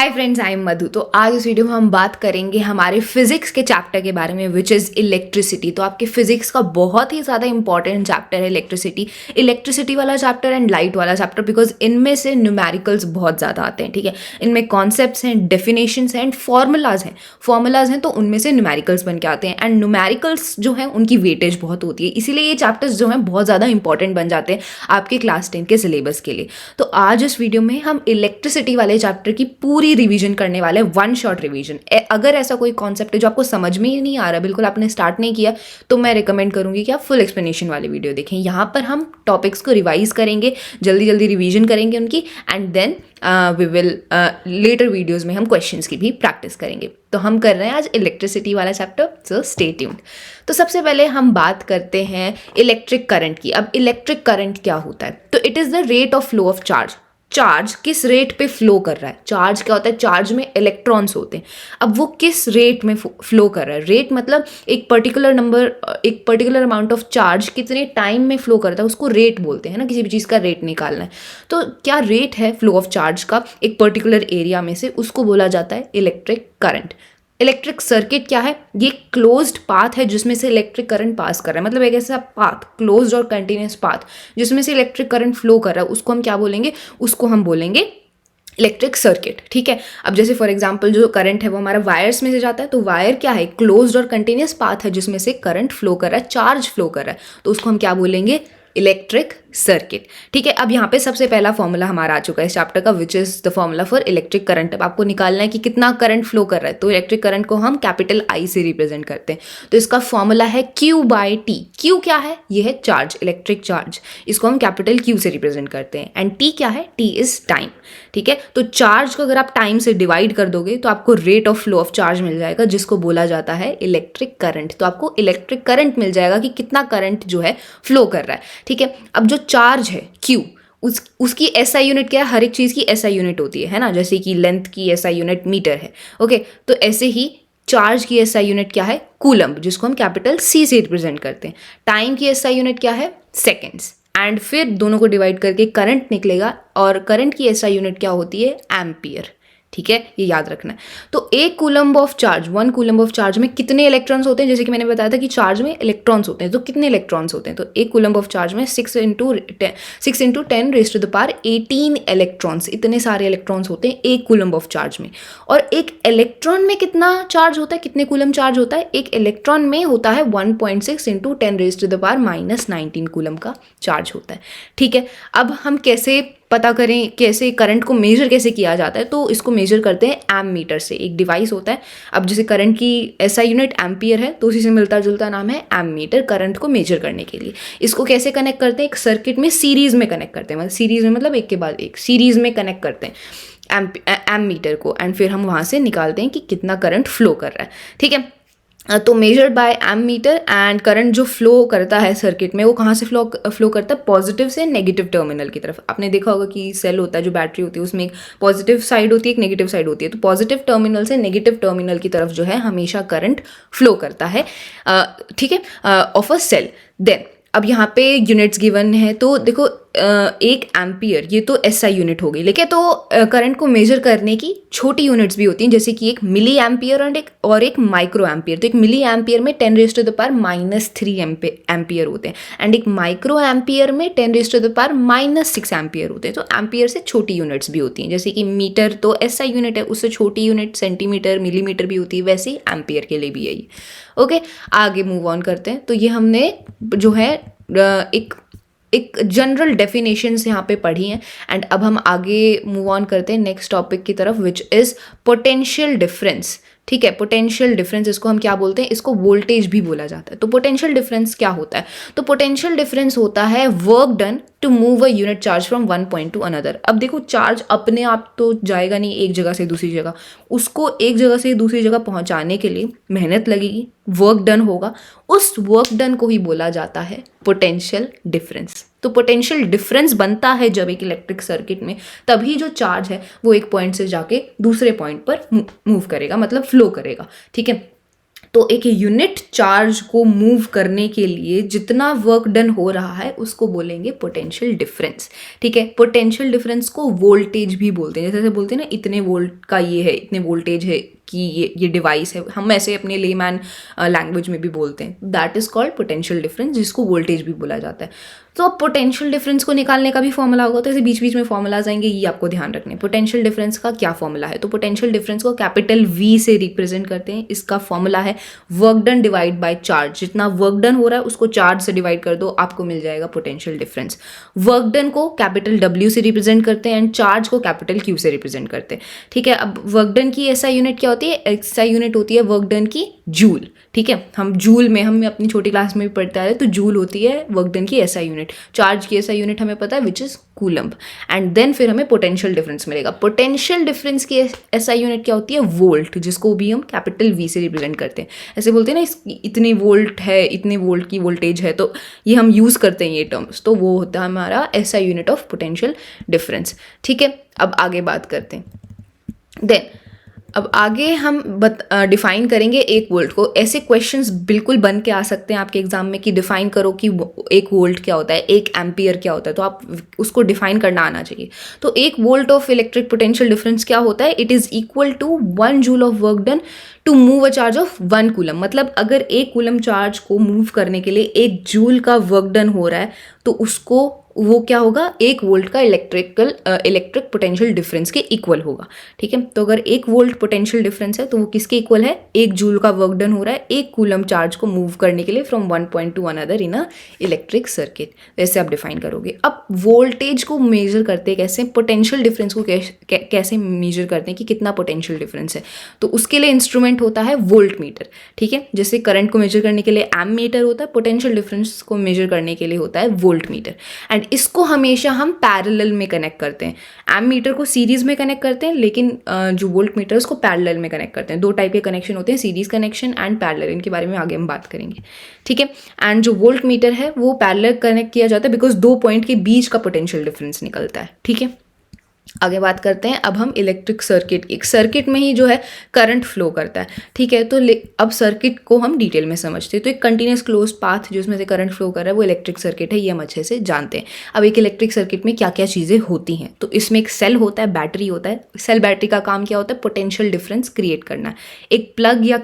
Hi friends, I am मधु। तो आज इस वीडियो में हम बात करेंगे हमारे फिजिक्स के चैप्टर के बारे में विच इज़ इलेक्ट्रिसिटी। तो आपके फिजिक्स का बहुत ही ज़्यादा इंपॉर्टेंट चैप्टर है इलेक्ट्रिसिटी वाला चैप्टर एंड लाइट वाला चैप्टर, बिकॉज इनमें से न्यूमेरिकल्स बहुत ज़्यादा आते हैं। ठीक है, इनमें कॉन्सेप्ट्स हैं, डेफिनेशंस हैं एंड फॉर्मूलाज हैं तो उनमें से न्यूमेरिकल्स बन के आते हैं एंड न्यूमेरिकल्स जो हैं उनकी वेटेज बहुत होती है, इसीलिए ये चैप्टर्स जो हैं बहुत ज़्यादा इंपॉर्टेंट बन जाते हैं आपके क्लास 10 के सिलेबस के लिए। तो आज इस वीडियो में हम इलेक्ट्रिसिटी वाले चैप्टर की पूरी रिवीजन करने वाले, वन शॉट रिवीजन। अगर ऐसा कोई कॉन्सेप्ट है जो आपको समझ में ही नहीं आ रहा, बिल्कुल आपने स्टार्ट नहीं किया, तो मैं रिकमेंड करूंगी कि आप फुल एक्सप्लेनेशन वाली वीडियो देखें। यहाँ पर हम टॉपिक्स को रिवाइज करेंगे, जल्दी जल्दी रिवीजन करेंगे उनकी, and then we will later videos में हम क्वेश्चंस की भी प्रैक्टिस करेंगे। तो हम कर रहे हैं आज इलेक्ट्रिसिटी वाला चैप्टर, सो स्टे ट्यून्ड। तो सबसे पहले हम बात करते हैं इलेक्ट्रिक करंट की। अब इलेक्ट्रिक करंट क्या होता है? तो it is the rate of flow of charge किस रेट पे फ्लो कर रहा है। चार्ज क्या होता है? चार्ज में इलेक्ट्रॉन्स होते हैं। अब वो किस रेट में फ्लो कर रहा है। रेट मतलब एक पर्टिकुलर अमाउंट ऑफ चार्ज कितने टाइम में फ्लो करता है, उसको रेट बोलते हैं ना। किसी भी चीज़ का रेट निकालना है तो क्या रेट है फ्लो ऑफ चार्ज का एक पर्टिकुलर एरिया में से, उसको बोला जाता है इलेक्ट्रिक करंट। इलेक्ट्रिक सर्किट क्या है? ये क्लोज्ड पाथ है जिसमें से इलेक्ट्रिक करंट पास कर रहा है। मतलब एक ऐसा पाथ, क्लोज्ड और कंटिन्यूस पाथ जिसमें से इलेक्ट्रिक करंट फ्लो कर रहा है, उसको हम क्या बोलेंगे? उसको हम बोलेंगे इलेक्ट्रिक सर्किट। ठीक है, अब जैसे फॉर एग्जांपल जो करंट है वो हमारा वायर्स में से जाता है, तो वायर क्या है? क्लोज्ड और कंटिन्यूस पाथ है जिसमें से करंट फ्लो कर रहा है, चार्ज फ्लो कर रहा है, तो उसको हम क्या बोलेंगे? Electric circuit. ठीक है, अब यहाँ पे सबसे पहला फॉर्मूला हमारा आ चुका है इस चैप्टर का, which is the formula for electric current. अब आपको निकालना है कि कितना करंट फ्लो कर रहा है, तो इलेक्ट्रिक करंट को हम कैपिटल आई से रिप्रेजेंट करते हैं। तो इसका फॉर्मूला है Q/T। Q क्या है? ये है चार्ज, इलेक्ट्रिक चार्ज, इसको हम कैपिटल Q से रिप्रेजेंट करते हैं। एंड T क्या है? T is time. ठीक है, तो चार्ज को अगर आप टाइम से डिवाइड कर दोगे तो आपको rate of flow of charge मिल जाएगा, जिसको बोला जाता है इलेक्ट्रिक करंट। तो आपको इलेक्ट्रिक करंट मिल जाएगा कि कितना करंट जो है फ्लो कर रहा है। ठीक है, अब जो चार्ज है Q, उसकी एसआई यूनिट क्या है? हर एक चीज़ की एसआई यूनिट होती है ना, जैसे कि लेंथ की एसआई यूनिट मीटर है। ओके, तो ऐसे ही चार्ज की एसआई यूनिट क्या है? कूलम्ब, जिसको हम कैपिटल C से रिप्रेजेंट करते हैं। टाइम की एसआई यूनिट क्या है? सेकेंड्स। एंड फिर दोनों को डिवाइड करके करंट निकलेगा, और करंट की एसआई यूनिट क्या होती है? एम्पियर। ठीक है, ये याद रखना है। तो एक coulomb of charge, 1 coulomb of charge में कितने इलेक्ट्रॉन्स होते हैं? जैसे कि मैंने बताया था कि चार्ज में इलेक्ट्रॉन्स होते हैं, तो कितने इलेक्ट्रॉन्स होते हैं? तो एक कूलम्ब ऑफ चार्ज में 6 into 10 raise to the power 18 electrons, इतने सारे इलेक्ट्रॉन्स होते हैं एक कूलम्ब ऑफ चार्ज में। और एक इलेक्ट्रॉन में कितना चार्ज होता है? कितने कूलम्ब चार्ज होता है? एक इलेक्ट्रॉन में होता है 1.6 into 10 raise to the power -19 coulomb का चार्ज होता है। ठीक है, अब हम कैसे पता करें, कैसे करंट को मेजर कैसे किया जाता है? तो इसको मेजर करते हैं एमीटर से। एक डिवाइस होता है, अब जैसे करंट की एसआई यूनिट एम्पियर है, तो उसी से मिलता जुलता नाम है एमीटर, करंट को मेजर करने के लिए। इसको कैसे कनेक्ट करते हैं? एक सर्किट में सीरीज में कनेक्ट करते हैं, मतलब सीरीज में मतलब एक के बाद एक, सीरीज में कनेक्ट करते हैं एमीटर को, एंड फिर हम वहाँ से निकालते हैं कि कितना करंट फ्लो कर रहा है। ठीक है, तो measured by ammeter. And current जो फ्लो करता है सर्किट में, वो कहाँ से फ्लो करता है? पॉजिटिव से नेगेटिव टर्मिनल की तरफ। आपने देखा होगा कि सेल होता है, जो बैटरी होती है, उसमें एक पॉजिटिव साइड होती है, एक नेगेटिव साइड होती है। तो पॉजिटिव टर्मिनल से नेगेटिव टर्मिनल की तरफ जो है हमेशा करंट फ्लो करता है, ठीक है, ऑफ अ सेल। देन अब यहाँ पे यूनिट्स गिवन है, तो देखो एक एम्पियर, ये तो एसआई यूनिट हो गई। लेकिन तो करंट को मेजर करने की छोटी यूनिट्स भी होती हैं, जैसे कि एक मिली एम्पियर और एक माइक्रो एम्पियर। तो एक मिली एम्पियर में 10 raise to the power -3 ampere होते हैं, एंड एक माइक्रो एम्पियर में 10 raise to the power -6 ampere होते हैं। तो एम्पियर से छोटी यूनिट्स भी होती हैं, जैसे कि मीटर तो एसआई यूनिट है, उससे छोटी यूनिट सेंटीमीटर, मिलीमीटर भी होती है, वैसे ही एम्पियर के लिए भी यही। ओके, आगे मूव ऑन करते हैं। तो ये हमने जो है एक जनरल डेफिनेशंस यहाँ पे पढ़ी हैं, एंड अब हम आगे मूव ऑन करते हैं नेक्स्ट टॉपिक की तरफ, विच इज़ पोटेंशियल डिफरेंस। ठीक है, पोटेंशियल डिफरेंस, इसको हम क्या बोलते हैं? इसको वोल्टेज भी बोला जाता है। तो पोटेंशियल डिफरेंस क्या होता है? तो पोटेंशियल डिफरेंस होता है work done to move a unit charge from one point to another. अब देखो, चार्ज अपने आप तो जाएगा नहीं एक जगह से दूसरी जगह, उसको एक जगह से दूसरी जगह पहुंचाने के लिए मेहनत लगेगी, वर्क डन होगा, उस वर्क डन को ही बोला जाता है पोटेंशियल डिफरेंस। तो पोटेंशियल डिफरेंस बनता है जब एक इलेक्ट्रिक सर्किट में, तभी जो चार्ज है वो एक पॉइंट से जाके दूसरे पॉइंट पर मूव करेगा, मतलब फ्लो करेगा। ठीक है, तो एक यूनिट चार्ज को मूव करने के लिए जितना वर्क डन हो रहा है उसको बोलेंगे पोटेंशियल डिफरेंस। ठीक है, पोटेंशियल डिफरेंस को वोल्टेज भी बोलते हैं। जैसे बोलते हैं ना, इतने वोल्ट का ये है, इतने वोल्टेज है कि ये डिवाइस है, हम ऐसे अपने लेमैन लैंग्वेज में भी बोलते हैं। That is called potential difference, जिसको वोल्टेज भी बोला जाता है। तो अब पोटेंशियल डिफरेंस को निकालने का भी फॉर्मूला होगा, तो ऐसे बीच बीच में फॉर्मूलाज आएंगे, ये आपको ध्यान रखने। पोटेंशियल डिफरेंस का क्या फॉर्मूला है? तो पोटेंशियल डिफरेंस को कैपिटल V से रिप्रेजेंट करते हैं। इसका फॉर्मूला है work done divide by charge. जितना वर्क डन हो रहा है उसको चार्ज से डिवाइड कर दो, आपको मिल जाएगा पोटेंशियल डिफरेंस। वर्क डन को कैपिटल W से रिप्रेजेंट करते हैं एंड चार्ज को कैपिटल Q से रिप्रेजेंट करते हैं। ठीक है, अब वर्क डन की SI यूनिट क्या होती है? SI यूनिट होती है वर्क डन की जूल। ठीक है, हम जूल में, हम अपनी छोटी क्लास में भी पढ़ते आ रहे हैं, तो जूल होती है वर्क डन की SI यूनिट। चार्ज की SI यूनिट हमें पता है which is coulomb. And then फिर हमें पोटेंशियल डिफरेंस मिलेगा। पोटेंशियल डिफरेंस की SI यूनिट क्या होती है? वोल्ट, जिसको भी हम कैपिटल V से रिप्रेजेंट करते हैं। ऐसे बोलते हैं ना, इतने वोल्ट है, इतने वोल्ट की वोल्टेज है, तो ये हम यूज़ करते हैं ये टर्म्स, तो वो होता है हमारा SI unit of potential difference. ठीक है, अब आगे बात करते हैं। देन अब आगे हम डिफाइन करेंगे एक वोल्ट को। ऐसे क्वेश्चंस बिल्कुल बन के आ सकते हैं आपके एग्जाम में कि डिफाइन करो कि एक वोल्ट क्या होता है, एक एम्पियर क्या होता है, तो आप उसको डिफाइन करना आना चाहिए। तो एक volt of electric potential difference क्या होता है? It is equal to 1 joule of work done to move a charge of 1 coulomb. मतलब अगर 1 कूलम चार्ज को मूव करने के लिए 1 जूल का वर्क डन हो रहा है, तो उसको वो क्या होगा? 1 वोल्ट का इलेक्ट्रिक पोटेंशियल डिफरेंस के इक्वल होगा। ठीक है, तो अगर 1 वोल्ट पोटेंशियल डिफरेंस है तो वो किसके इक्वल है? 1 जूल का वर्क डन हो रहा है 1 कूलम चार्ज को मूव करने के लिए from one point to another in a electric circuit. वैसे आप डिफाइन करोगे। अब वोल्टेज को मेजर करते हैं कैसे? पोटेंशियल डिफरेंस को कैसे मेजर करते हैं कि कितना पोटेंशियल डिफरेंस है? तो उसके लिए इंस्ट्रूमेंट होता है वोल्ट मीटर। ठीक है, जैसे करंट को मेजर करने के लिए एम मीटर होता है, पोटेंशियल डिफरेंस को मेजर करने के लिए होता है वोल्ट मीटर। एंड इसको हमेशा हम पैरेलल में कनेक्ट करते हैं। एम मीटर को सीरीज में कनेक्ट करते हैं, लेकिन जो वोल्ट मीटर है उसको पैरेलल में कनेक्ट करते हैं। 2 टाइप के कनेक्शन होते हैं, सीरीज कनेक्शन एंड पैरेलल। इनके बारे में आगे हम बात करेंगे। ठीक है, एंड जो वोल्ट मीटर है वो पैरेलल कनेक्ट किया जाता है बिकॉज 2 पॉइंट के बीच का पोटेंशियल डिफरेंस निकलता है। ठीक है, आगे बात करते हैं अब हम इलेक्ट्रिक सर्किट। एक सर्किट में ही जो है करंट फ्लो करता है। ठीक है, तो अब सर्किट को हम डिटेल में समझते हैं। तो एक कंटिन्यूस क्लोज्ड पाथ जिसमें से करंट फ्लो कर रहा है वो इलेक्ट्रिक सर्किट है, ये हम अच्छे से जानते हैं। अब एक इलेक्ट्रिक सर्किट में क्या क्या चीज़ें होती हैं? तो इसमें एक सेल होता है, बैटरी होता है। सेल बैटरी का काम क्या होता है? पोटेंशियल डिफरेंस क्रिएट करना। एक प्लग या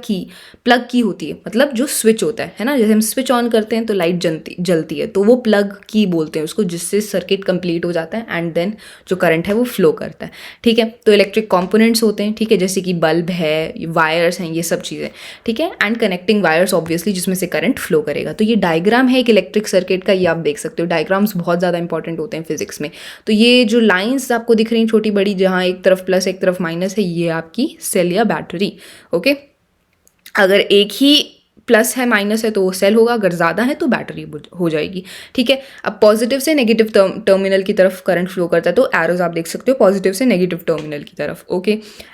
प्लग की होती है, मतलब जो स्विच होता है ना, जैसे हम स्विच ऑन करते हैं तो लाइट जलती है, तो वो प्लग की बोलते हैं उसको, जिससे सर्किट कंप्लीट हो जाता है एंड देन जो करंट है वो फ्लो करता है। ठीक है, तो इलेक्ट्रिक कंपोनेंट्स होते हैं। ठीक है, जैसे कि बल्ब है, वायर्स हैं, ये सब चीज़ें। ठीक है, एंड कनेक्टिंग वायर्स ऑब्वियसली जिसमें से करंट फ्लो करेगा। तो ये डायग्राम है एक इलेक्ट्रिक सर्किट का, ये आप देख सकते हो। डायग्राम्स बहुत ज़्यादा इंपॉर्टेंट होते हैं फिजिक्स में। तो ये जो लाइन्स आपको दिख रही हैं छोटी बड़ी, जहाँ एक तरफ प्लस एक तरफ माइनस है, ये आपकी सेल या बैटरी। ओके, अगर एक ही प्लस है माइनस है तो वो सेल होगा, अगर ज़्यादा है तो बैटरी हो जाएगी। ठीक है, अब पॉजिटिव से नेगेटिव टर्मिनल की तरफ करंट फ्लो करता है, तो एरोज आप देख सकते हो पॉजिटिव से नेगेटिव टर्मिनल की तरफ। ओके,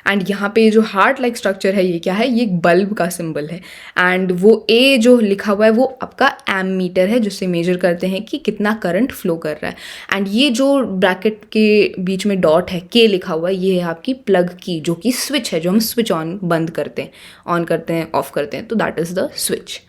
एंड यहाँ पे जो हार्ट लाइक स्ट्रक्चर है, ये क्या है? ये एक बल्ब का सिंबल है। एंड वो ए जो लिखा हुआ है वो आपका एम मीटर है, जिससे मेजर करते हैं कि कितना करंट फ्लो कर रहा है। एंड ये जो ब्रैकेट के बीच में डॉट है, के लिखा हुआ है, ये है आपकी प्लग की, जो कि स्विच है, जो हम स्विच ऑन बंद करते हैं, ऑन करते हैं, ऑफ करते हैं, तो दैट इज़ द स्विच।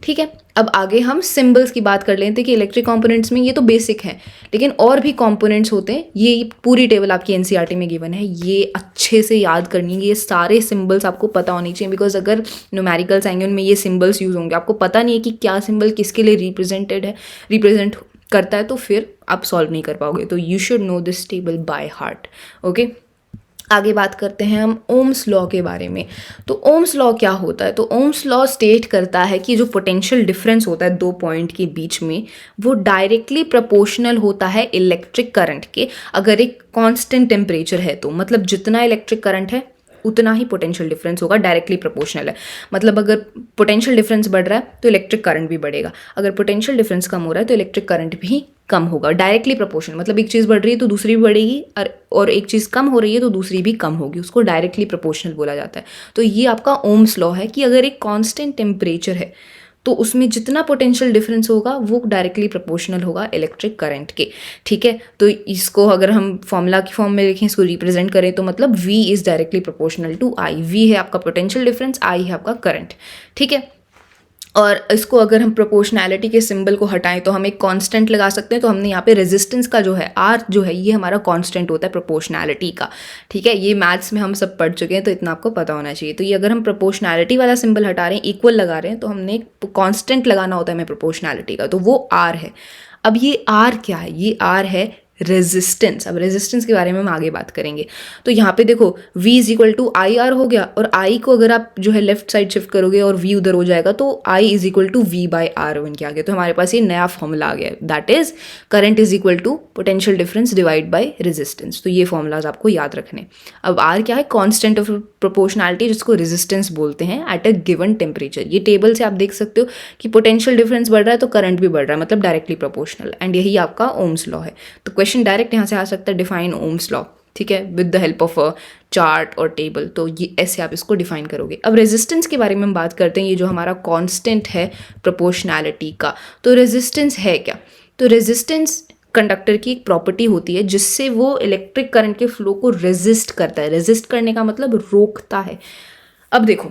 ठीक है, अब आगे हम सिंबल्स की बात कर लेते हैं कि इलेक्ट्रिक कंपोनेंट्स में ये तो बेसिक है, लेकिन और भी कंपोनेंट्स होते हैं। ये पूरी टेबल आपकी एनसीईआरटी में गिवन है, ये अच्छे से याद करनी है। ये सारे सिंबल्स आपको पता होनी चाहिए, बिकॉज अगर न्यूमेरिकल्स आएंगे उनमें ये सिंबल्स यूज होंगे, आपको पता नहीं है कि क्या सिंबल किसके लिए रिप्रेजेंट करता है, तो फिर आप सॉल्व नहीं कर पाओगे। तो you should know this table by heart. Okay, आगे बात करते हैं हम ओम्स लॉ के बारे में। तो ओम्स लॉ क्या होता है? तो ओम्स लॉ स्टेट करता है कि जो पोटेंशियल डिफरेंस होता है 2 पॉइंट के बीच में, वो डायरेक्टली प्रोपोर्शनल होता है इलेक्ट्रिक करंट के, अगर एक कांस्टेंट टेम्परेचर है तो। मतलब जितना इलेक्ट्रिक करंट है उतना ही पोटेंशियल डिफरेंस होगा, डायरेक्टली प्रोपोर्शनल है। मतलब अगर पोटेंशियल डिफरेंस बढ़ रहा है तो इलेक्ट्रिक करंट भी बढ़ेगा, अगर पोटेंशियल डिफरेंस कम हो रहा है तो इलेक्ट्रिक करंट भी कम होगा। डायरेक्टली प्रोपोर्शनल मतलब एक चीज़ बढ़ रही है तो दूसरी भी बढ़ेगी, और एक चीज़ कम हो रही है तो दूसरी भी कम होगी, उसको डायरेक्टली प्रोपोर्शनल बोला जाता है। तो ये आपका ओम्स लॉ है कि अगर एक कांस्टेंट टेम्परेचर है तो उसमें जितना पोटेंशियल डिफरेंस होगा वो डायरेक्टली प्रोपोर्शनल होगा इलेक्ट्रिक करंट के, ठीक है। तो इसको अगर हम फॉर्मूला की फॉर्म में लिखें, इसको रिप्रेजेंट करें तो मतलब V is directly proportional to I। V है आपका पोटेंशियल डिफरेंस, I है आपका करंट, ठीक है। और इसको अगर हम प्रोपोर्शनैलिटी के सिंबल को हटाएं तो हम एक कांस्टेंट लगा सकते हैं। तो हमने यहाँ पे रेजिस्टेंस का जो है R जो है ये हमारा कांस्टेंट होता है प्रोपोर्शनैलिटी का, ठीक है। ये मैथ्स में हम सब पढ़ चुके हैं तो इतना आपको पता होना चाहिए। तो ये अगर हम प्रोपोर्शनैलिटी वाला सिंबल हटा रहे हैं, इक्वल लगा रहे हैं, तो हमने एक कांस्टेंट लगाना होता है हमें प्रोपोर्शनैलिटी का, तो वो R है। अब ये R क्या है? ये R है रेजिस्टेंस। अब रेजिस्टेंस के बारे में हम आगे बात करेंगे। तो यहाँ पे देखो V is equal to I R हो गया, और I को अगर आप जो है लेफ्ट साइड शिफ्ट करोगे और V उधर हो जाएगा तो I is equal to V by R बन के आ गया। तो हमारे पास ये नया फॉर्मूला आ गया, that is current is equal to potential difference divide by resistance. तो ये फॉर्मूलाज आपको याद रखने। अब R क्या है? कॉन्स्टेंट ऑफ प्रोपोर्शनैलिटी, जिसको रेजिस्टेंस बोलते हैं एट अ गिवन टेम्परेचर। ये टेबल से आप देख सकते हो कि पोटेंशियल डिफरेंस बढ़ रहा है तो करंट भी बढ़ रहा है, मतलब डायरेक्टली प्रोपोर्शनल, एंड यही आपका ओम्स लॉ है। तो क्वेश्चन डायरेक्ट यहाँ से आ सकता है, डिफाइन ओम्स लॉ, ठीक है, with the help of a chart और टेबल। तो ये ऐसे आप इसको डिफाइन करोगे। अब रेजिस्टेंस के बारे में हम बात करते हैं, ये जो हमारा कांस्टेंट है प्रोपोर्शनैलिटी का। तो रेजिस्टेंस है क्या? तो रेजिस्टेंस कंडक्टर की एक प्रॉपर्टी होती है जिससे वो इलेक्ट्रिक करंट के फ्लो को रेजिस्ट करता है। रेजिस्ट करने का मतलब रोकता है। अब देखो,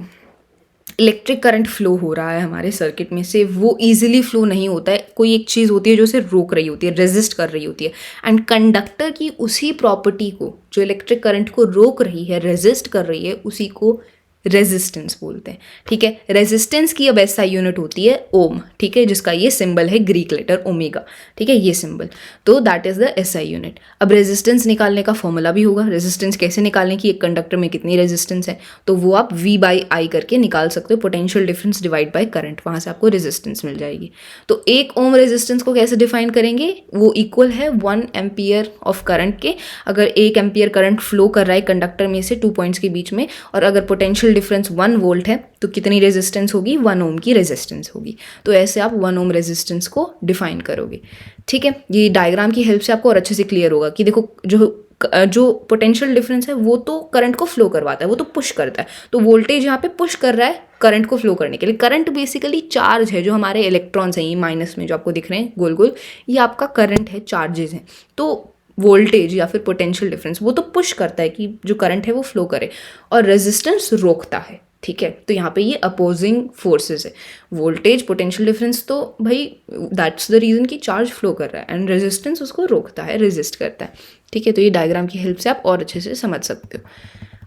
इलेक्ट्रिक करंट फ्लो हो रहा है हमारे सर्किट में से, वो इजीली फ्लो नहीं होता है। कोई एक चीज़ होती है जो उसे रोक रही होती है, रेजिस्ट कर रही होती है, एंड कंडक्टर की उसी प्रॉपर्टी को, जो इलेक्ट्रिक करंट को रोक रही है, रेजिस्ट कर रही है, उसी को रेजिस्टेंस बोलते हैं, ठीक है। रेजिस्टेंस की अब ऐसा यूनिट होती है ओम, ठीक है, जिसका ये सिंबल है ग्रीक लेटर ओमेगा, ठीक है, ये सिंबल। तो that is the SI unit. अब रेजिस्टेंस निकालने का फॉर्मूला भी होगा। रेजिस्टेंस कैसे निकालने की? एक कंडक्टर में कितनी रेजिस्टेंस है, तो वो आप V बाई आई करके निकाल सकते हो, potential difference divide by current, वहां से आपको रेजिस्टेंस मिल जाएगी। तो एक ओम रेजिस्टेंस को कैसे डिफाइन करेंगे? वो इक्वल है 1 एम्पियर ऑफ करंट के। अगर 1 एम्पियर करंट फ्लो कर रहा है कंडक्टर में से 2 पॉइंट्स के बीच में, और अगर पोटेंशियल डिफरेंस 1 वोल्ट है तो कितनी रेजिस्टेंस होगी? 1 ओम की रेजिस्टेंस होगी। तो ऐसे आप 1 ओम रेजिस्टेंस को डिफाइन करोगे, ठीक है। ये डायग्राम की हेल्प से आपको और अच्छे से क्लियर होगा कि देखो जो पोटेंशियल डिफरेंस है वो तो करंट को फ्लो करवाता है, वो तो पुश करता है। तो वोल्टेज यहाँ पे पुश कर रहा है करंट को फ्लो करने के लिए। करंट बेसिकली चार्ज है, जो हमारे इलेक्ट्रॉन्स हैं, ये माइनस में जो आपको दिख रहे हैं गोल गोल, ये आपका करंट है, चार्जेस हैं। तो वोल्टेज या फिर पोटेंशियल डिफरेंस वो तो पुश करता है कि जो करंट है वो फ्लो करे, और रेजिस्टेंस रोकता है, ठीक है। तो यहाँ पे ये अपोजिंग फोर्सेस है। वोल्टेज, पोटेंशियल डिफरेंस तो भाई दैट्स द रीजन कि चार्ज फ्लो कर रहा है, एंड रेजिस्टेंस उसको रोकता है, रेजिस्ट करता है, ठीक है। तो ये डायग्राम की हेल्प से आप और अच्छे से समझ सकते हो।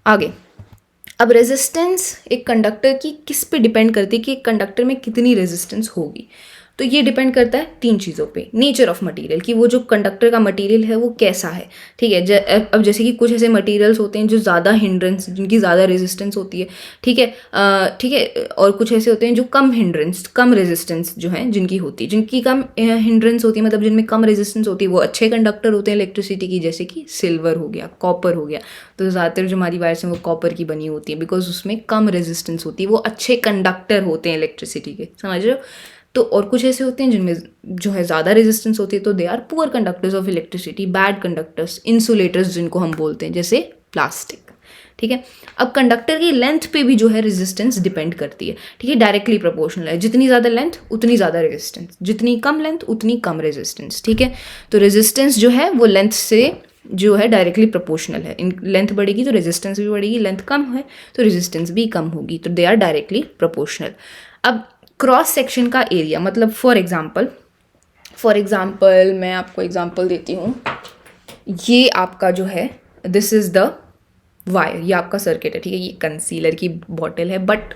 आगे, अब रेजिस्टेंस एक कंडक्टर की किस पे डिपेंड करती है कि एक कंडक्टर में कितनी रेजिस्टेंस होगी? तो ये डिपेंड करता है 3 चीज़ों पे। नेचर ऑफ मटेरियल, कि वो जो कंडक्टर का मटेरियल है वो कैसा है, ठीक है। अब जैसे कि कुछ ऐसे मटेरियल्स होते हैं जो ज़्यादा हिंड्रेंस, जिनकी ज़्यादा रेजिस्टेंस होती है, ठीक है, ठीक है। और कुछ ऐसे होते हैं जो कम हिंड्रेंस, कम रेजिस्टेंस जो है जिनकी होती है, जिनकी कम हिंड्रेंस होती है, मतलब जिनमें कम रेजिस्टेंस होती है, वो अच्छे कंडक्टर होते हैं इलेक्ट्रिसिटी की, जैसे कि सिल्वर हो गया, कॉपर हो गया। तो ज़्यादातर जो हमारी वायर्स हैं वो कॉपर की बनी होती है, बिकॉज उसमें कम रेजिस्टेंस होती है, वो अच्छे कंडक्टर होते हैं इलेक्ट्रिसिटी के, समझ रहे हो। तो और कुछ ऐसे होते हैं जिनमें जो है ज़्यादा रेजिस्टेंस होती है, तो they are poor conductors of electricity, bad conductors, insulators जिनको हम बोलते हैं, जैसे प्लास्टिक, ठीक है। अब कंडक्टर की लेंथ पे भी जो है रेजिस्टेंस डिपेंड करती है, ठीक है, डायरेक्टली प्रोपोर्शनल है। जितनी ज़्यादा लेंथ उतनी ज़्यादा रेजिस्टेंस, जितनी कम लेंथ उतनी कम रेजिस्टेंस, ठीक है। तो रेजिस्टेंस जो है वो लेंथ से जो है डायरेक्टली प्रोपोर्शनल है। लेंथ बढ़ेगी तो रेजिस्टेंस भी बढ़ेगी, लेंथ कम है तो रेजिस्टेंस भी कम होगी, तो दे आर डायरेक्टली प्रोपोर्शनल। अब क्रॉस सेक्शन का एरिया, मतलब फॉर एग्जाम्पल मैं आपको एग्जाम्पल देती हूँ। ये आपका जो है, दिस इज़ द वायर, ये आपका सर्किट है, ठीक है। ये कंसीलर की बॉटल है, बट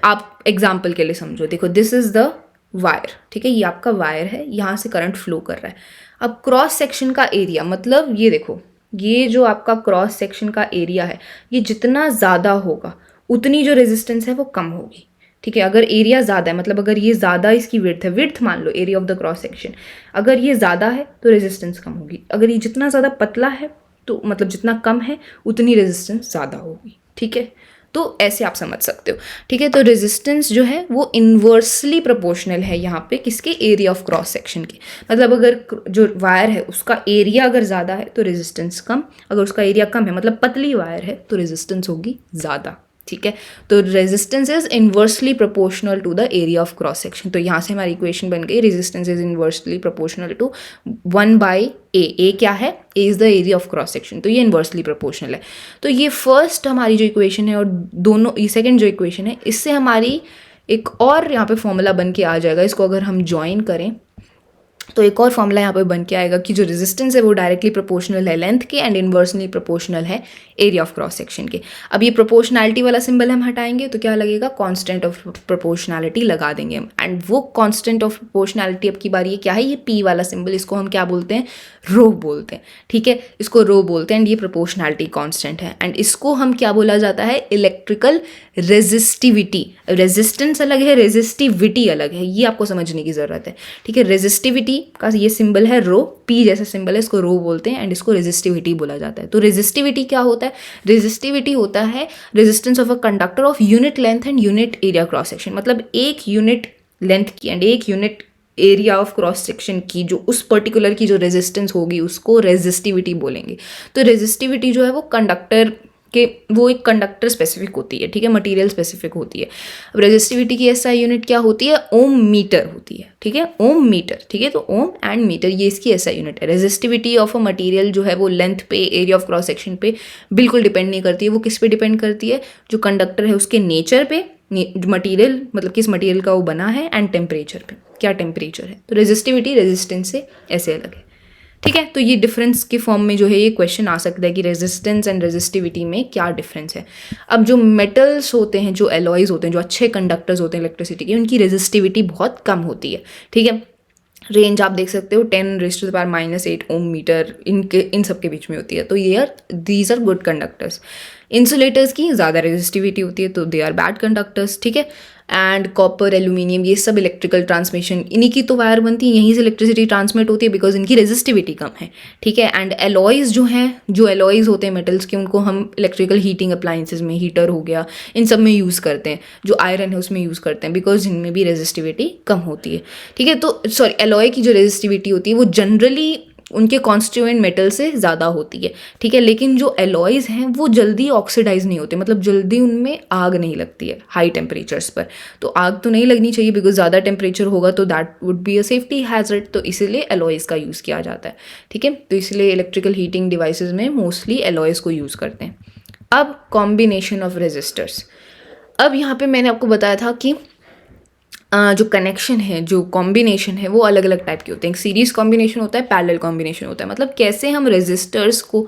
आप एग्जाम्पल के लिए समझो। देखो, दिस इज़ द वायर, ठीक है, ये आपका वायर है, यहाँ से करंट फ्लो कर रहा है। अब क्रॉस सेक्शन का एरिया, मतलब ये देखो, ये जो आपका क्रॉस सेक्शन का एरिया है, ये जितना ज़्यादा होगा उतनी जो रेजिस्टेंस है वो कम होगी, ठीक है। अगर एरिया ज़्यादा है, मतलब अगर ये ज़्यादा इसकी विड्थ है, विड्थ मान लो area of the cross section, अगर ये ज़्यादा है तो रेजिस्टेंस कम होगी। अगर ये जितना ज़्यादा पतला है तो मतलब जितना कम है उतनी रेजिस्टेंस ज़्यादा होगी, ठीक है। तो ऐसे आप समझ सकते हो, ठीक है। तो रेजिस्टेंस जो है वो इन्वर्सली प्रोपोर्शनल है यहाँ पे किसके? एरिया ऑफ क्रॉस सेक्शन के। मतलब अगर जो वायर है उसका एरिया अगर ज़्यादा है तो रेजिस्टेंस कम, अगर उसका एरिया कम है, मतलब पतली वायर है, तो रेजिस्टेंस होगी ज़्यादा, ठीक है। तो resistance is inversely proportional to the area of cross section. तो यहाँ से हमारी इक्वेशन बन गई, resistance is inversely proportional to 1/a। A क्या है? A is the area of cross section, तो ये इन्वर्सली प्रोपोर्शनल है। तो ये फर्स्ट हमारी जो इक्वेशन है और दोनों ये सेकेंड जो इक्वेशन है, इससे हमारी एक और यहाँ पे फॉर्मूला बन के आ जाएगा। इसको अगर हम ज्वाइन करें तो एक और फॉर्मूला यहाँ पे बन के आएगा कि जो रेजिस्टेंस है वो डायरेक्टली प्रोपोर्शनल है लेंथ के एंड इन्वर्सली प्रोपोर्शनल है एरिया ऑफ क्रॉस सेक्शन के। अब ये प्रोपोर्शनैलिटी वाला सिंबल हम हटाएंगे तो क्या लगेगा? कांस्टेंट ऑफ प्रोपोर्शनैलिटी लगा देंगे हम, एंड वो कांस्टेंट ऑफ प्रोपोर्शनैलिटी अब की बारी है क्या है? ये पी वाला सिंबल, इसको हम क्या बोलते हैं? रो बोलते हैं, ठीक है। इसको रो बोलते हैं एंड ये प्रोपोर्शनैलिटी कांस्टेंट है, एंड इसको हम क्या बोला जाता है? Electrical resistivity. रेजिस्टेंस अलग है, रेजिस्टिविटी अलग है, ये आपको समझने की जरूरत है, ठीक है। रेजिस्टिविटी का ये सिंबल है रो, पी जैसा सिंबल है, इसको रो बोलते हैं एंड इसको रेजिस्टिविटी बोला जाता है। तो रेजिस्टिविटी क्या होता है? रेजिस्टिविटी होता है resistance of a conductor of unit length and unit area cross section. मतलब एक यूनिट लेंथ की एंड एक unit area of cross section की जो उस पर्टिकुलर की जो रेजिस्टेंस होगी उसको रेजिस्टिविटी बोलेंगे। तो रेजिस्टिविटी जो है वो कंडक्टर के, वो एक कंडक्टर स्पेसिफिक होती है, ठीक है, मटेरियल स्पेसिफिक होती है। अब रेजिस्टिविटी की एसआई यूनिट क्या होती है? ओम मीटर होती है, ठीक है, ओम मीटर, ठीक है। तो ओम एंड मीटर ये इसकी एसआई यूनिट है। रेजिस्टिविटी ऑफ अ मटेरियल जो है वो लेंथ पे, एरिया ऑफ क्रॉस सेक्शन पे बिल्कुल डिपेंड नहीं करती है। वो किस पे डिपेंड करती है? जो कंडक्टर है उसके नेचर पे, मटेरियल मतलब किस मटेरियल का वो बना है, एंड टेम्परेचर पे, क्या टेम्परेचर है। तो रेजिस्टिविटी रेजिस्टेंस से ऐसे अलग है, ठीक है। तो ये डिफरेंस के फॉर्म में जो है ये क्वेश्चन आ सकता है कि रेजिस्टेंस एंड रेजिस्टिविटी में क्या डिफरेंस है। अब जो मेटल्स होते हैं, जो एलॉयज होते हैं, जो अच्छे कंडक्टर्स होते हैं इलेक्ट्रिसिटी के, उनकी रेजिस्टिविटी बहुत कम होती है, ठीक है। रेंज आप देख सकते हो 10⁻⁻8 ओम मीटर इन सब के बीच में होती है। तो these are good conductors. Insulators की ज़्यादा रेजिस्टिविटी होती है तो दे आर बैड कंडक्टर्स, ठीक है। एंड कॉपर, एल्यूमिनियम, ये सब इलेक्ट्रिकल ट्रांसमिशन, इन्हीं की तो वायर बनती है, यहीं से इलेक्ट्रिसिटी ट्रांसमिट होती है बिकॉज इनकी रेजिस्टिविटी कम है, ठीक है। एंड एलॉयज जो हैं, जो एलॉयज होते हैं मेटल्स के, उनको हम इलेक्ट्रिकल हीटिंग अप्लाइंसेज में, हीटर हो गया, इन सब में यूज़ करते हैं। जो आयरन है उसमें यूज़ करते हैं बिकॉज इनमें भी रेजिस्टिविटी कम होती है, ठीक है। तो सॉरी, एलॉय की जो रेजिस्टिविटी होती है वो जनरली उनके कॉन्स्टिट्यूएंट मेटल से ज़्यादा होती है, ठीक है। लेकिन जो एलॉयज हैं वो जल्दी ऑक्सीडाइज नहीं होते, मतलब जल्दी उनमें आग नहीं लगती है हाई टेम्परेचर्स पर। तो आग तो नहीं लगनी चाहिए बिकॉज ज़्यादा टेम्परेचर होगा तो that would be a safety hazard, तो इसीलिए एलॉयज का यूज़ किया जाता है, ठीक है। तो इसलिए इलेक्ट्रिकल हीटिंग डिवाइसेज में मोस्टली एलॉयज को यूज़ करते हैं। अब कॉम्बिनेशन ऑफ रेजिस्टर्स। अब यहाँ पे मैंने आपको बताया था कि जो कनेक्शन है, जो कॉम्बिनेशन है, वो अलग अलग टाइप के होते हैं। एक सीरीज कॉम्बिनेशन होता है, पैरेलल कॉम्बिनेशन होता है। मतलब कैसे हम रेजिस्टर्स को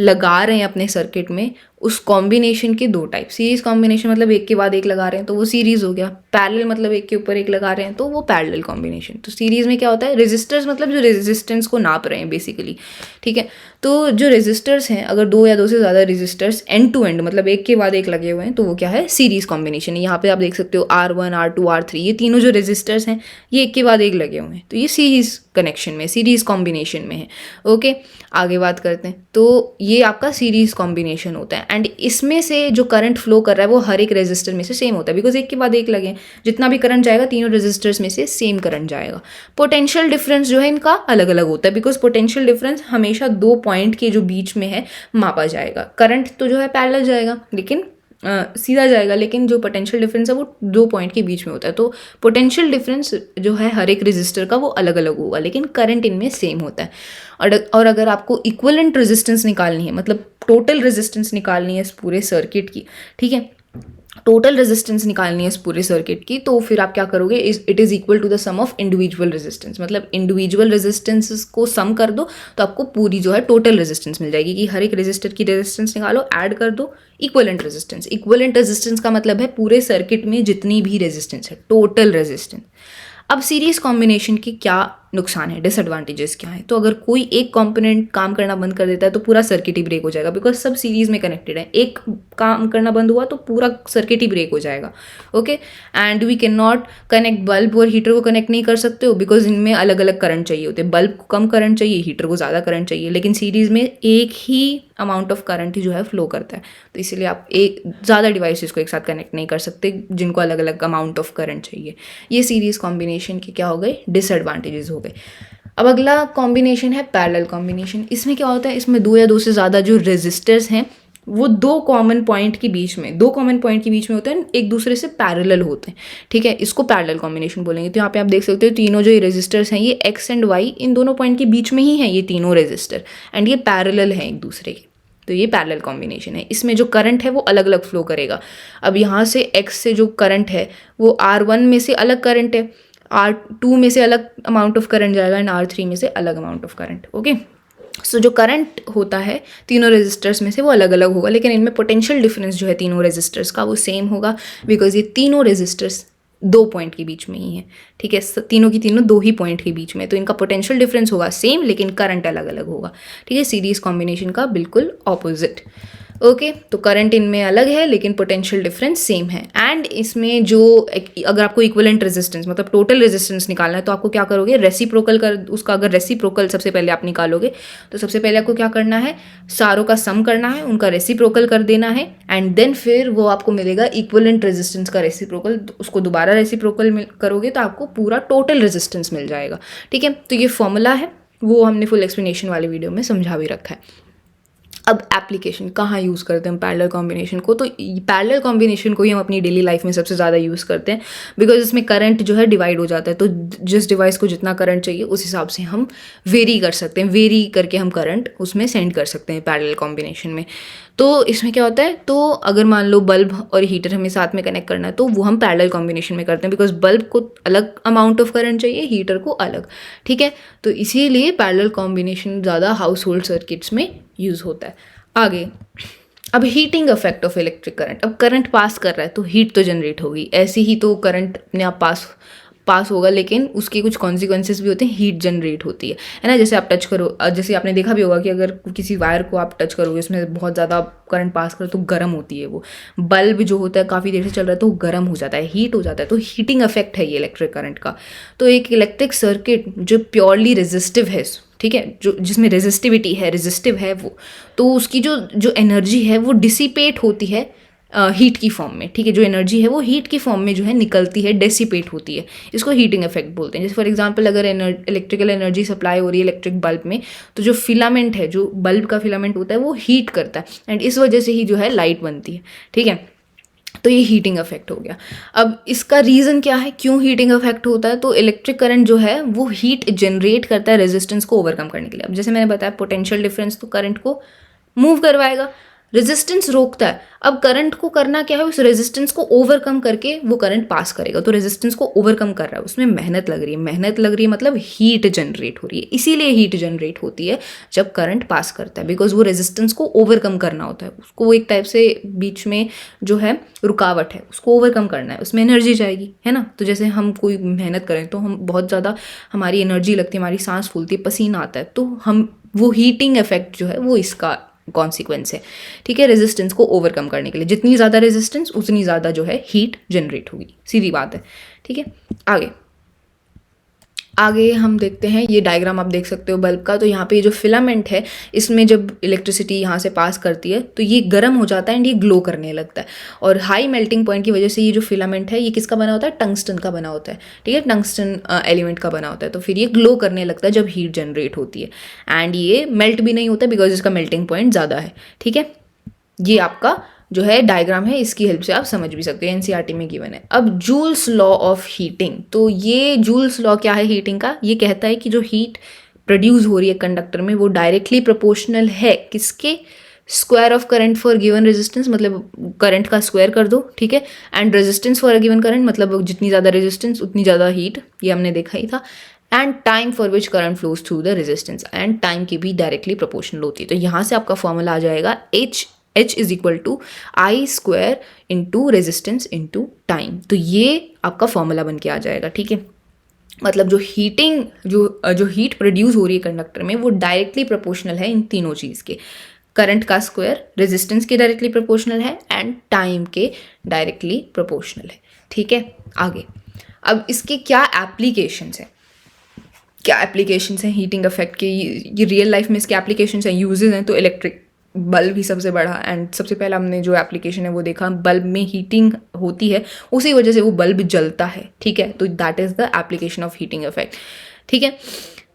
लगा रहे हैं अपने सर्किट में, उस कॉम्बिनेशन के दो टाइप। सीरीज कॉम्बिनेशन मतलब एक के बाद एक लगा रहे हैं तो वो सीरीज हो गया। पैरेलल मतलब एक के ऊपर एक लगा रहे हैं तो वो पैरेलल कॉम्बिनेशन। तो सीरीज में क्या होता है? रेजिस्टर्स मतलब जो रेजिस्टेंस को नाप रहे हैं बेसिकली, ठीक है। तो जो रेजिस्टर्स हैं, अगर दो या दो से ज़्यादा रेजिस्टर्स एंड टू एंड मतलब एक के बाद एक लगे हुए हैं तो वो क्या है? सीरीज कॉम्बिनेशन है। यहाँ पे आप देख सकते हो R1, R2, R3, ये तीनों जो रेजिस्टर्स हैं ये एक के बाद एक लगे हुए हैं, तो ये सीरीज कनेक्शन में, सीरीज कॉम्बिनेशन में है। ओके, आगे बात करते हैं। तो ये आपका सीरीज कॉम्बिनेशन होता है एंड इसमें से जो करंट फ्लो कर रहा है वो हर एक रेजिस्टर में से सेम होता है बिकॉज एक के बाद एक लगे हैं। जितना भी करंट जाएगा तीनों रेजिस्टर्स में से सेम करंट जाएगा। पोटेंशियल डिफरेंस जो है इनका अलग अलग होता है बिकॉज पोटेंशियल डिफरेंस हमेशा दो पॉइंट के जो बीच में है मापा जाएगा। करंट तो जो है पैरेलल जाएगा लेकिन सीधा जाएगा, लेकिन जो पोटेंशियल डिफरेंस है वो दो पॉइंट के बीच में होता है। तो पोटेंशियल डिफरेंस जो है हर एक रेजिस्टर का वो अलग अलग होगा लेकिन करंट इनमें सेम होता है। और अगर आपको इक्विवेलेंट रेजिस्टेंस निकालनी है, मतलब टोटल रेजिस्टेंस निकालनी है इस पूरे सर्किट की, ठीक है, टोटल रेजिस्टेंस निकालनी है इस पूरे सर्किट की, तो फिर आप क्या करोगे? It is equal to the sum of individual resistance. मतलब इंडिविजुअल रेजिस्टेंसेस को सम कर दो तो आपको पूरी जो है टोटल रेजिस्टेंस मिल जाएगी कि हर एक रेजिस्टर की रेजिस्टेंस निकालो, ऐड कर दो इक्विवेलेंट रेजिस्टेंस। इक्विवेलेंट रेजिस्टेंस का मतलब है पूरे सर्किट में जितनी भी रेजिस्टेंस है, टोटल रेजिस्टेंस। अब सीरीज कॉम्बिनेशन की क्या नुकसान है, डिसएडवांटेजेस क्या है? तो अगर कोई एक कंपोनेंट काम करना बंद कर देता है तो पूरा सर्किट ही ब्रेक हो जाएगा बिकॉज सब सीरीज में कनेक्टेड है। एक काम करना बंद हुआ तो पूरा सर्किट ही ब्रेक हो जाएगा। Okay, and we can not connect bulb और हीटर को कनेक्ट नहीं कर सकते हो बिकॉज इनमें अलग अलग करंट चाहिए होते हैं। बल्ब को कम करंट चाहिए, हीटर को ज़्यादा करंट चाहिए, लेकिन सीरीज में एक ही अमाउंट ऑफ करंट ही जो है फ्लो करता है। तो इसीलिए आप एक ज़्यादा डिवाइसेस को एक साथ कनेक्ट नहीं कर सकते जिनको अलग अलग अमाउंट ऑफ करंट चाहिए। ये सीरीज कॉम्बिनेशन के क्या हो गए? डिसएडवांटेजेस हो गए। अब अगला कॉम्बिनेशन है पैरेलल कॉम्बिनेशन। इसमें क्या होता है? इसमें दो या दो से ज़्यादा जो रेजिस्टर्स हैं वो दो कॉमन पॉइंट के बीच में होते हैं, एक दूसरे से पैरेलल होते हैं, ठीक है, इसको पैरेलल कॉम्बिनेशन बोलेंगे। तो यहाँ पे आप देख सकते हो तीनों जो ये रेजिस्टर्स हैं ये एक्स एंड वाई इन दोनों पॉइंट के बीच में ही हैं ये तीनों रेजिस्टर, एंड ये पैरेलल हैं एक दूसरे के, तो ये पैरेलल कॉम्बिनेशन है। इसमें जो करंट है वो अलग अलग फ्लो करेगा। अब यहाँ से एक्स से जो करंट है वो R1 में से अलग करंट है, R2 में से अलग अमाउंट ऑफ करंट जाएगा, एंड R3 में से अलग अमाउंट ऑफ करंट। ओके, सो जो करंट होता है तीनों रेजिस्टर्स में से वो अलग अलग होगा, लेकिन इनमें पोटेंशियल डिफरेंस जो है तीनों रेजिस्टर्स का वो सेम होगा, बिकॉज ये तीनों रेजिस्टर्स दो पॉइंट के बीच में ही है, ठीक है, तीनों की तीनों दो ही पॉइंट के बीच में, तो इनका पोटेंशियल डिफरेंस होगा सेम, लेकिन करंट अलग अलग होगा, ठीक है, सीरीज कॉम्बिनेशन का बिल्कुल ऑपोजिट। ओके, तो करंट इनमें अलग है लेकिन पोटेंशियल डिफरेंस सेम है। एंड इसमें जो अगर आपको इक्विवेलेंट रेजिस्टेंस मतलब टोटल रेजिस्टेंस निकालना है तो आपको क्या करोगे, रेसिप्रोकल कर उसका, अगर रेसिप्रोकल सबसे पहले आप निकालोगे तो सबसे पहले आपको क्या करना है, सारों का सम करना है, उनका रेसिप्रोकल कर देना है, एंड देन फिर वो आपको मिलेगा इक्विवेलेंट रेजिस्टेंस का रेसिप्रोकल, उसको दोबारा रेसिप्रोकल करोगे तो आपको पूरा टोटल रेजिस्टेंस मिल जाएगा, ठीक है। तो ये फॉर्मूला है, वो हमने फुल एक्सप्लेनेशन वाले वीडियो में समझा भी रखा है। अब एप्लीकेशन कहाँ यूज़ करते हैं पैरेलल कॉम्बिनेशन को, तो पैरेलल कॉम्बिनेशन को ही हम अपनी डेली लाइफ में सबसे ज़्यादा यूज़ करते हैं, बिकॉज इसमें करंट जो है डिवाइड हो जाता है, तो जिस डिवाइस को जितना करंट चाहिए उस हिसाब से हम वेरी कर सकते हैं, वेरी करके हम करंट उसमें सेंड कर सकते हैं पैरेलल कॉम्बिनेशन में। तो इसमें क्या होता है, तो अगर मान लो बल्ब और हीटर हमें साथ में कनेक्ट करना है तो वो हम पैरेलल कॉम्बिनेशन में करते हैं, बिकॉज बल्ब को अलग अमाउंट ऑफ करंट चाहिए, हीटर को अलग, ठीक है, तो इसीलिए पैरेलल कॉम्बिनेशन ज़्यादा हाउस होल्ड सर्किट्स में यूज़ होता है। आगे, अब heating effect of electric current, अब करंट पास कर रहा है तो हीट तो जनरेट होगी, ऐसे ही तो करंट अपने आप पास होगा, लेकिन उसके कुछ कॉन्सिक्वेंसेस भी होते हैं, हीट जनरेट होती है ना, जैसे आप टच करो, जैसे आपने देखा भी होगा कि अगर किसी वायर को आप टच करोगे उसमें बहुत ज़्यादा करंट पास करो तो गर्म होती है, वो बल्ब जो होता है काफ़ी देर से चल रहा है तो गर्म हो जाता है, हीट हो जाता है, तो हीटिंग इफेक्ट है ये इलेक्ट्रिक करंट का। तो एक इलेक्ट्रिक सर्किट जो प्योरली रेजिस्टिव है, ठीक है, जो जिसमें रेजिस्टिव है वो, तो उसकी जो एनर्जी है वो डिसिपेट होती है हीट की फॉर्म में, ठीक है, जो एनर्जी है वो हीट की फॉर्म में जो है निकलती है, डेसिपेट होती है, इसको हीटिंग इफेक्ट बोलते हैं। जैसे फॉर एग्जांपल अगर इलेक्ट्रिकल एनर्जी सप्लाई हो रही है इलेक्ट्रिक बल्ब में, तो जो फिलामेंट है, जो बल्ब का फिलामेंट होता है वो हीट करता है, एंड इस वजह से ही जो है लाइट बनती है, ठीक है, तो ये हीटिंग इफेक्ट हो गया। अब इसका रीज़न क्या है, क्यों हीटिंग इफेक्ट होता है, तो इलेक्ट्रिक करंट जो है वो हीट जनरेट करता है रेजिस्टेंस को ओवरकम करने के लिए। अब जैसे मैंने बताया पोटेंशियल डिफरेंस तो करंट को मूव करवाएगा, रेजिस्टेंस रोकता है, अब करंट को करना क्या है, उस रेजिस्टेंस को ओवरकम करके वो करंट पास करेगा, तो रेजिस्टेंस को ओवरकम कर रहा है, उसमें मेहनत लग रही है मतलब हीट जनरेट हो रही है, इसीलिए हीट जनरेट होती है जब करंट पास करता है, बिकॉज वो रेजिस्टेंस को ओवरकम करना होता है, उसको एक टाइप से बीच में जो है रुकावट है उसको ओवरकम करना है, उसमें एनर्जी जाएगी, है ना। तो जैसे हम कोई मेहनत करें तो हम बहुत ज़्यादा हमारी एनर्जी लगती है, हमारी सांस फूलती है, पसीना आता है, तो हम वो हीटिंग इफेक्ट जो है वो इसका कॉन्सिक्वेंस है, ठीक है, रेजिस्टेंस को ओवरकम करने के लिए जितनी ज़्यादा रेजिस्टेंस उतनी ज़्यादा जो है हीट जनरेट होगी, सीधी बात है, ठीक है। आगे हम देखते हैं, ये डायग्राम आप देख सकते हो बल्ब का, तो यहाँ पे ये जो फिलामेंट है इसमें जब इलेक्ट्रिसिटी यहाँ से पास करती है तो ये गर्म हो जाता है एंड ये ग्लो करने लगता है, और हाई मेल्टिंग पॉइंट की वजह से ये जो फिलामेंट है ये किसका बना होता है, टंगस्टन का बना होता है, ठीक है, टंगस्टन एलिमेंट का बना होता है, तो फिर ये ग्लो करने लगता है जब हीट जनरेट होती है, एंड ये मेल्ट भी नहीं होता बिकॉज इसका मेल्टिंग पॉइंट ज़्यादा है, ठीक है। ये आपका जो है डायग्राम है, इसकी हेल्प से आप समझ भी सकते हैं, एनसीईआरटी में गिवन है। अब जूल्स लॉ ऑफ हीटिंग, तो ये जूल्स लॉ क्या है हीटिंग का, ये कहता है कि जो हीट प्रोड्यूस हो रही है कंडक्टर में वो डायरेक्टली प्रोपोर्शनल है किसके, square of current for given resistance, मतलब करंट का स्क्वायर कर दो, ठीक है, and resistance for a given current, मतलब जितनी ज़्यादा रेजिस्टेंस उतनी ज़्यादा हीट, ये हमने देखा ही था, and time for which current flows through the resistance, and time की भी डायरेक्टली प्रोपोर्शनल होती है। तो यहाँ से आपका फॉर्मूला आ जाएगा H is equal to I square into resistance into time, तो ये आपका फॉर्मूला बन के आ जाएगा, ठीक है। मतलब जो हीट प्रोड्यूस हो रही है कंडक्टर में वो डायरेक्टली प्रोपोर्शनल है इन तीनों चीज़ के, करंट का स्क्वायर, रेजिस्टेंस के डायरेक्टली प्रोपोर्शनल है, एंड टाइम के डायरेक्टली प्रोपोर्शनल है, ठीक है। आगे, अब इसके क्या एप्लीकेशंस हैं हीटिंग इफेक्ट के, ये रियल लाइफ में इसके एप्लीकेशंस हैं, यूजेस हैं, तो इलेक्ट्रिक बल्ब ही सबसे बड़ा, एंड सबसे पहला हमने जो एप्लीकेशन है वो देखा, बल्ब में हीटिंग होती है उसी वजह से वो बल्ब जलता है, ठीक है, तो that is the application of heating effect, ठीक है।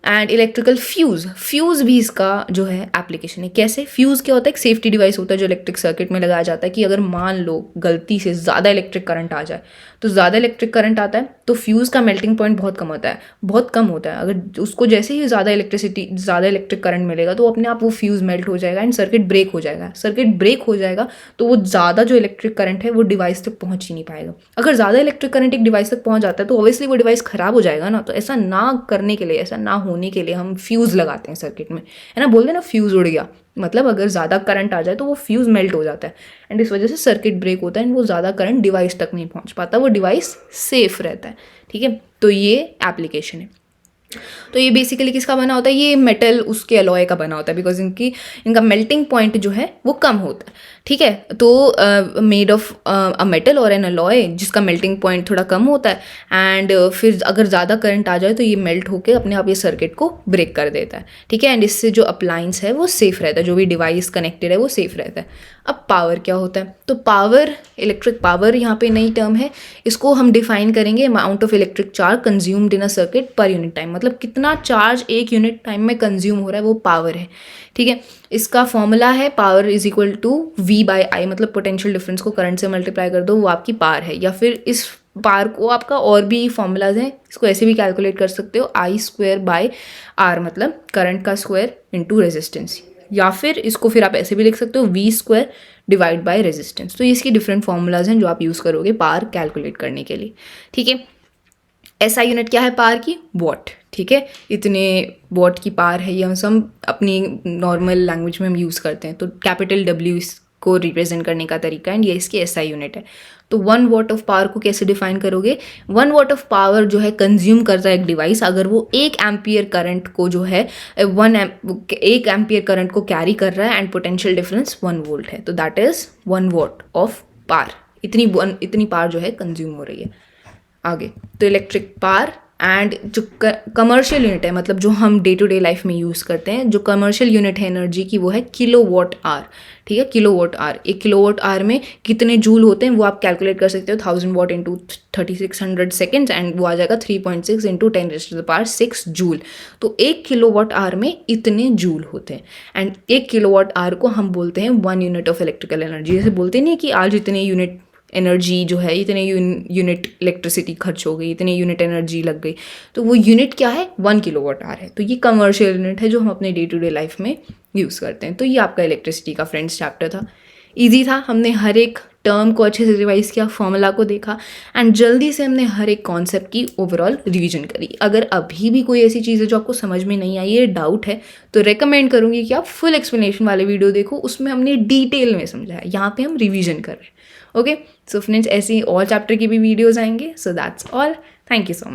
एंड इलेक्ट्रिकल फ्यूज़ भी इसका जो है एप्लीकेशन है। कैसे? फ्यूज़ क्या होता है? एक सेफ्टी डिवाइस होता है जो इलेक्ट्रिक सर्किट में लगाया जाता है कि अगर मान लो गलती से ज़्यादा इलेक्ट्रिक करंट आ जाए, तो ज़्यादा इलेक्ट्रिक करंट आता है तो फ्यूज़ का मेल्टिंग पॉइंट बहुत कम होता है, बहुत कम होता है। अगर उसको जैसे ही ज़्यादा इलेक्ट्रिक करंट मिलेगा तो अपने आप वो फ्यूज़ मेल्ट हो जाएगा एंड सर्किट ब्रेक हो जाएगा। सर्किट ब्रेक हो जाएगा तो वो ज़्यादा जो इलेक्ट्रिक करंट है वो डिवाइस तक पहुँच ही नहीं पाएगा। अगर ज़्यादा इलेक्ट्रिक करंट एक डिवाइस तक पहुँच जाता है तो ऑब्वियसली वो डिवाइस ख़राब हो जाएगा ना। तो ऐसा ना करने के लिए, ऐसा ना होने के लिए हम फ्यूज़ लगाते हैं सर्किट में, है ना। बोलते हैं ना फ्यूज़ उड़ गया, मतलब अगर ज़्यादा करंट आ जाए तो वो फ्यूज़ मेल्ट हो जाता है एंड इस वजह से सर्किट ब्रेक होता है एंड वो ज़्यादा करंट डिवाइस तक नहीं पहुंच पाता, वो डिवाइस सेफ रहता है। ठीक है, तो ये एप्लीकेशन है। तो ये बेसिकली किसका बना होता है? ये मेटल उसके अलॉय का बना होता है बिकॉज इनका मेल्टिंग पॉइंट जो है वो कम होता है। ठीक है, तो मेड ऑफ अ मेटल और एन अलॉय जिसका मेल्टिंग पॉइंट थोड़ा कम होता है एंड फिर अगर ज़्यादा करंट आ जाए तो ये मेल्ट होकर अपने आप ये सर्किट को ब्रेक कर देता है। ठीक है, एंड इससे जो अप्लायंस है वो सेफ रहता है, जो भी डिवाइस कनेक्टेड है वो सेफ रहता है। अब पावर क्या होता है? तो पावर, इलेक्ट्रिक पावर यहाँ पे नई टर्म है। इसको हम डिफाइन करेंगे amount of electric charge consumed in a circuit per unit time, मतलब कितना चार्ज एक यूनिट टाइम में कंज्यूम हो रहा है वो पावर है। ठीक है, इसका फॉर्मूला है power is equal to V/I, मतलब पोटेंशियल डिफरेंस को करंट से मल्टीप्लाई कर दो वो आपकी पावर है। या फिर इस पावर को आपका और भी फॉर्मूलाज हैं, इसको ऐसे भी कैलकुलेट कर सकते हो I²/R, मतलब करंट का स्क्वायर इंटू रेजिस्टेंस। या फिर इसको फिर आप ऐसे भी लिख सकते हो V² डिवाइड बाय रेजिस्टेंस। तो इसकी डिफरेंट फॉर्मूलाज हैं जो आप यूज़ करोगे पावर कैलकुलेट करने के लिए। ठीक है, SI यूनिट क्या है पावर की? वॉट। ठीक है, इतने वॉट की पावर है, ये हम अपनी नॉर्मल लैंग्वेज में हम यूज़ करते हैं। तो कैपिटल W इसको रिप्रेजेंट करने का तरीका है, ये इसकी SI यूनिट है। तो 1 वॉट ऑफ पावर को कैसे डिफाइन करोगे? 1 वॉट ऑफ पावर जो है कंज्यूम करता है एक डिवाइस अगर वो 1 एम्पियर करंट को जो है 1 एम्पियर करंट को कैरी कर रहा है एंड पोटेंशियल डिफरेंस 1 वोल्ट है, तो that is 1 what of power. इतनी पावर जो है कंज्यूम हो रही है। आगे तो इलेक्ट्रिक पावर एंड जो कमर्शियल यूनिट है, मतलब जो हम डे टू डे लाइफ में यूज़ करते हैं, जो कमर्शियल यूनिट है एनर्जी की वो है किलोवाट आवर। ठीक है, किलोवाट आवर, 1 किलोवाट आवर में कितने जूल होते हैं वो आप कैलकुलेट कर सकते हो। 1000 वॉट इंटू 3600 सेकेंड्स एंड वो आ जाएगा 3.6 इंटू 10⁻6 जूल। तो 1 किलोवाट आवर में इतने जूल होते हैं एंड 1 किलोवाट आवर को हम बोलते हैं 1 यूनिट ऑफ इलेक्ट्रिकल एनर्जी। जैसे बोलते नहीं कि आज इतने यूनिट एनर्जी जो है, इतने यूनिट इलेक्ट्रिसिटी खर्च हो गई, इतने यूनिट एनर्जी लग गई, तो वो यूनिट क्या है? 1 किलोवाट आवर है। तो ये कमर्शियल यूनिट है जो हम अपने डे टू डे लाइफ में यूज़ करते हैं। तो ये आपका इलेक्ट्रिसिटी का फ्रेंड्स चैप्टर था। ईजी था, हमने हर एक टर्म को अच्छे से रिवाइज किया, फॉर्मूला को देखा एंड जल्दी से हमने हर एक कॉन्सेप्ट की ओवरऑल रिवीजन करी। अगर अभी भी कोई ऐसी चीज़ है जो आपको समझ में नहीं आई है, डाउट है, तो रेकमेंड करूँगी कि आप फुल एक्सप्लेनेशन वाले वीडियो देखो, उसमें हमने डिटेल में समझा है, यहाँ पे हम रिवीजन कर रहे हैं। ओके, सो फ्रेंड्स ऐसे ही और चैप्टर की भी वीडियोज़ आएंगे। So that's all, thank you so much.